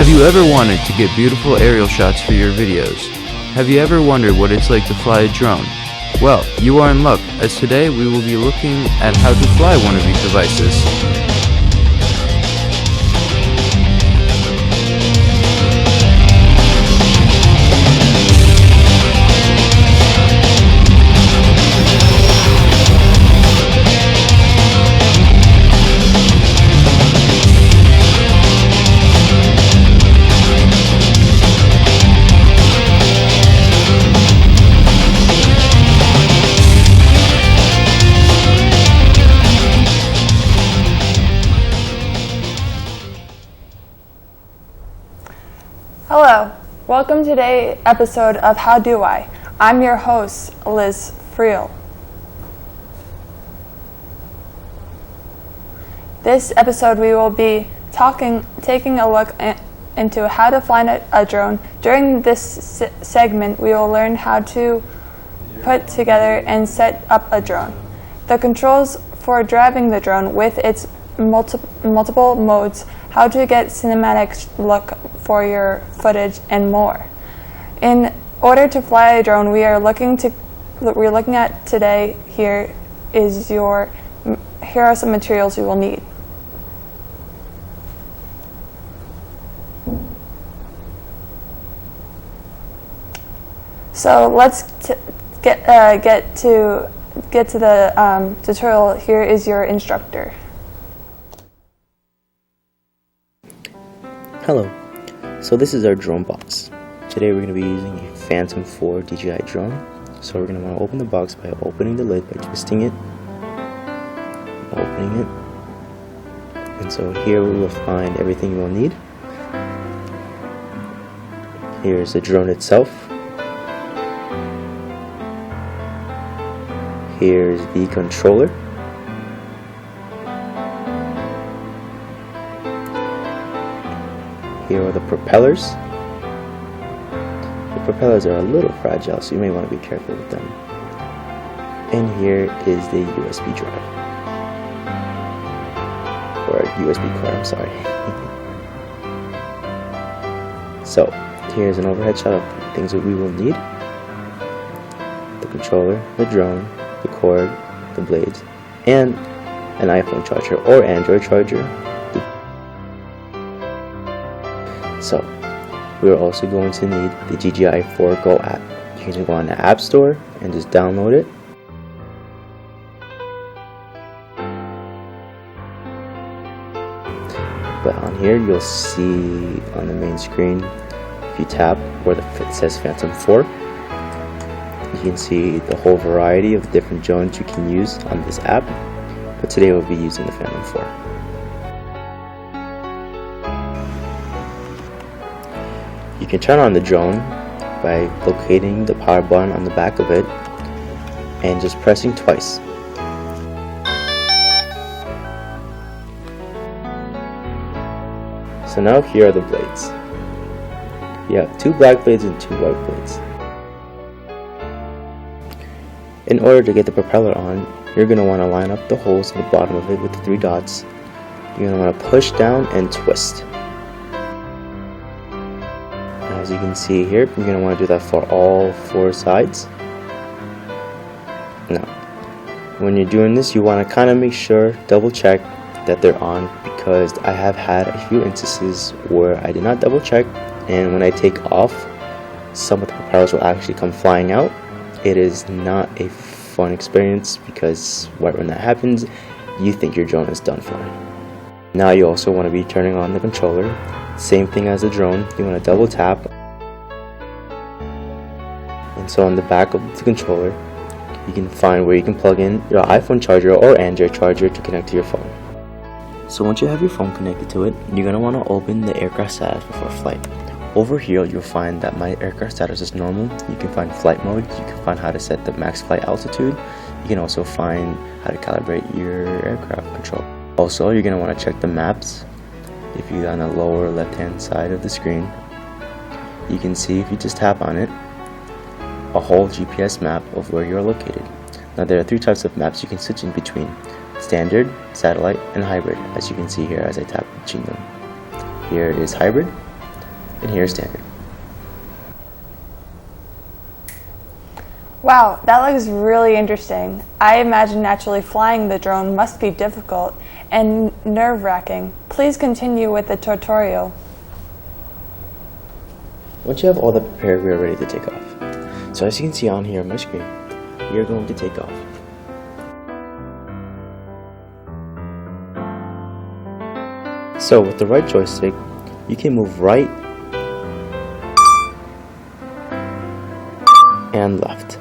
Have you ever wanted to get beautiful aerial shots for your videos? Have you ever wondered what it's like to fly a drone? Well, you are in luck, as today we will be looking at how to fly one of these devices. Hello, welcome to today's episode of How Do I? I'm your host, Liz Friel. This episode we will be taking a look into how to fly a drone. During this segment, we will learn how to put together and set up a drone. The controls for driving the drone with its multiple modes, how to get cinematic look for your footage, and more. In order to fly a drone, we're looking at today. Here are some materials you will need. So let's get to the tutorial. Here is your instructor. Hello, so this is our drone box. Today we're going to be using a Phantom 4 DJI drone. So we're going to want to open the box by opening the lid, by twisting it, opening it. And so here we will find everything you will need. Here's the drone itself. Here's the controller. Here are the propellers. The propellers are a little fragile, so you may want to be careful with them. And here is the USB drive. Or USB cord, I'm sorry. So, here's an overhead shot of things that we will need. The controller, the drone, the cord, the blades, and an iPhone charger or Android charger. So, we're also going to need the DJI 4 Go app. You can go on the App Store and just download it. But on here, you'll see on the main screen, if you tap where it says Phantom 4, you can see the whole variety of different drones you can use on this app. But today we'll be using the Phantom 4. You can turn on the drone by locating the power button on the back of it and just pressing twice. So now here are the blades. You have 2 black blades and 2 white blades. In order to get the propeller on, you're going to want to line up the holes in the bottom of it with the 3 dots. You're going to want to push down and twist. As you can see here, you're going to want to do that for all 4 sides. Now, when you're doing this, you want to kind of make sure, double check that they're on, because I have had a few instances where I did not double check, and when I take off, some of the propellers will actually come flying out. It is not a fun experience, because right when that happens, you think your drone is done flying. Now you also want to be turning on the controller. Same thing as the drone, you want to double tap. And so on the back of the controller, you can find where you can plug in your iPhone charger or Android charger to connect to your phone. So once you have your phone connected to it, you're going to want to open the aircraft status before flight. Over here, you'll find that my aircraft status is normal. You can find flight mode, you can find how to set the max flight altitude. You can also find how to calibrate your aircraft control. Also, you're going to want to check the maps. If you're on the lower left hand side of the screen, you can see, if you just tap on it, a whole GPS map of where you're located. Now there are 3 types of maps you can switch in between: standard, satellite, and hybrid, as you can see here as I tap between them. Here is hybrid, And here's Daniel. Wow, that looks really interesting. I imagine naturally flying the drone must be difficult and nerve-wracking. Please continue with the tutorial. Once you have all that prepared, we are ready to take off. So as you can see on here on my screen, we are going to take off. So with the right joystick, you can move right and left.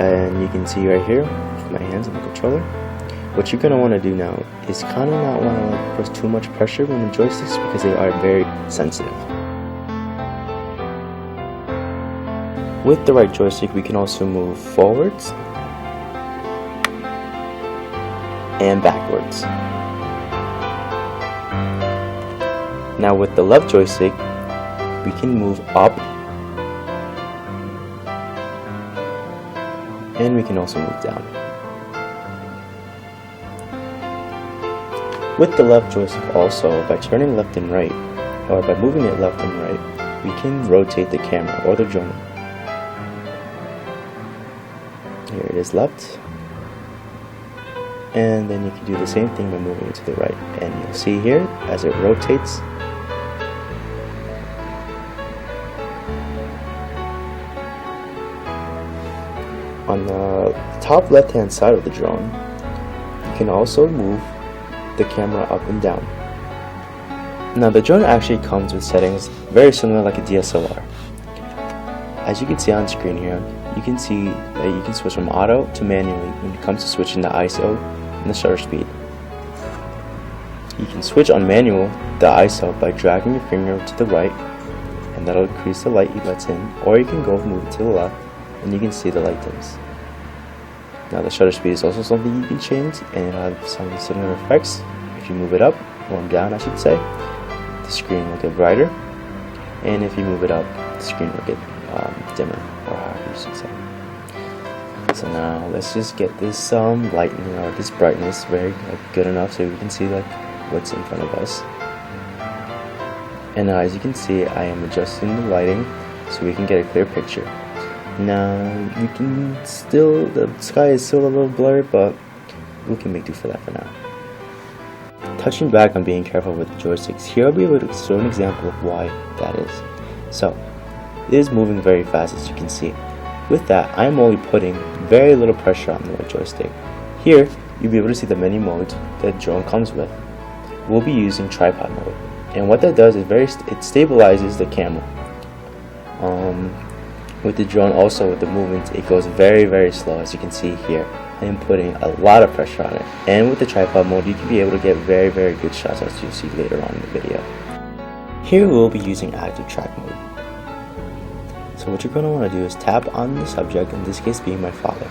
And you can see right here with my hands on the controller. What you're going to want to do now is kind of not want to put too much pressure on the joysticks because they are very sensitive. With the right joystick, we can also move forwards and backwards. Now with the left joystick, we can move up and we can also move down. With the left joystick also, by turning left and right, or by moving it left and right, we can rotate the camera or the drone. Here it is left. And then you can do the same thing by moving it to the right. And you'll see here, as it rotates, on the top left hand side of the drone, you can also move the camera up and down. Now the drone actually comes with settings very similar like a DSLR. As you can see on screen here, you can see that you can switch from auto to manually when it comes to switching the ISO and the shutter speed. You can switch on manual the ISO by dragging your finger to the right, and that'll increase the light you let in, or you can go move it to the left and you can see the light dims. Now the shutter speed is also something you can change, and it'll have some similar effects. If you move it up, or down I should say, the screen will get brighter, and if you move it up, the screen will get dimmer, or however you should say. So now let's just get this lighting or this brightness very good enough so we can see like what's in front of us. And now as you can see, I am adjusting the lighting so we can get a clear picture. Now you can still, the sky is still a little blurry, but we can make do for that for now. Touching back on being careful with the joysticks, here I'll be able to show an example of why that is. So it is moving very fast, as you can see. With that, I'm only putting very little pressure on the right joystick. Here you'll be able to see the many modes that drone comes with. We'll be using tripod mode, and what that does is it stabilizes the camera. With the drone also, with the movements, it goes very slow, as you can see here. I am putting a lot of pressure on it, and with the tripod mode you can be able to get very good shots, as you'll see later on in the video. Here we'll be using active track mode. So what you're going to want to do is tap on the subject, in this case being my father.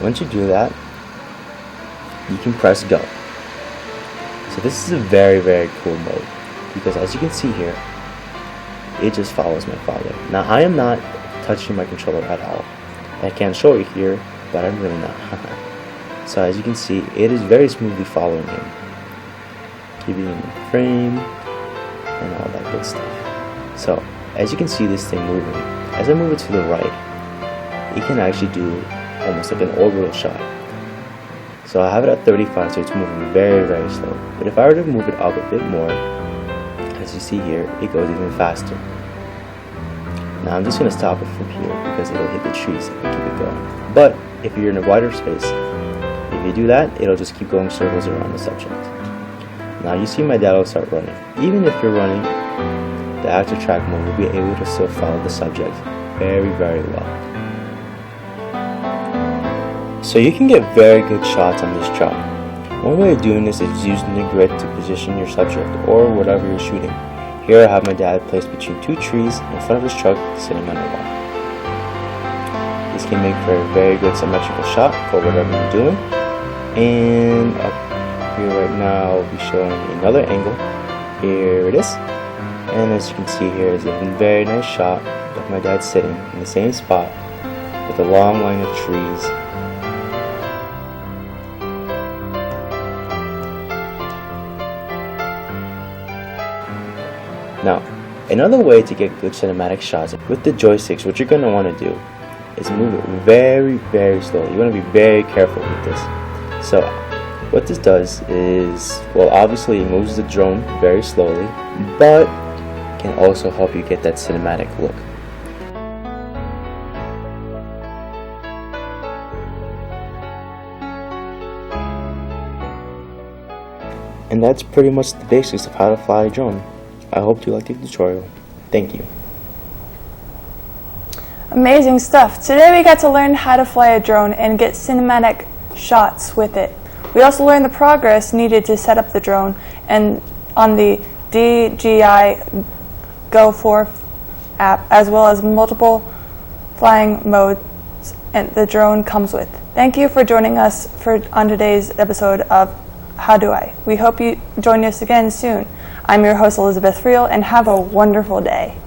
Once you do that, you can press go. So this is a very cool mode, because as you can see here, it just follows my father. Now I am not touching my controller at all. I can't show it here, but I'm really not. So as you can see, it is very smoothly following him, keeping him in frame and all that good stuff. So as you can see this thing moving, as I move it to the right, it can actually do almost like an orbital shot. So I have it at 35, so it's moving very slow. But if I were to move it up a bit more, as you see here, it goes even faster. Now I'm just going to stop it from here because it'll hit the trees if we keep it going. But if you're in a wider space, if you do that, it'll just keep going circles around the subject. Now you see my dad will start running. Even if you're running, the active track mode will be able to still follow the subject very well. So you can get very good shots on this drone. One way of doing this is using the grid to position your subject or whatever you're shooting. Here I have my dad placed between two trees in front of his truck sitting under one. This can make for a very good symmetrical shot for whatever you're doing. And up here right now I'll be showing another angle. Here it is. And as you can see here is a very nice shot of my dad sitting in the same spot with a long line of trees. Now, another way to get good cinematic shots with the joysticks, what you're going to want to do is move it very, very slowly. You want to be very careful with this. So, what this does is, well, obviously it moves the drone very slowly, but can also help you get that cinematic look. And that's pretty much the basics of how to fly a drone. I hope you liked the tutorial. Thank you. Amazing stuff. Today we got to learn how to fly a drone and get cinematic shots with it. We also learned the progress needed to set up the drone and on the DJI Go 4 app, as well as multiple flying modes and the drone comes with. Thank you for joining us on today's episode of How Do I? We hope you join us again soon. I'm your host, Elizabeth Friel, and have a wonderful day.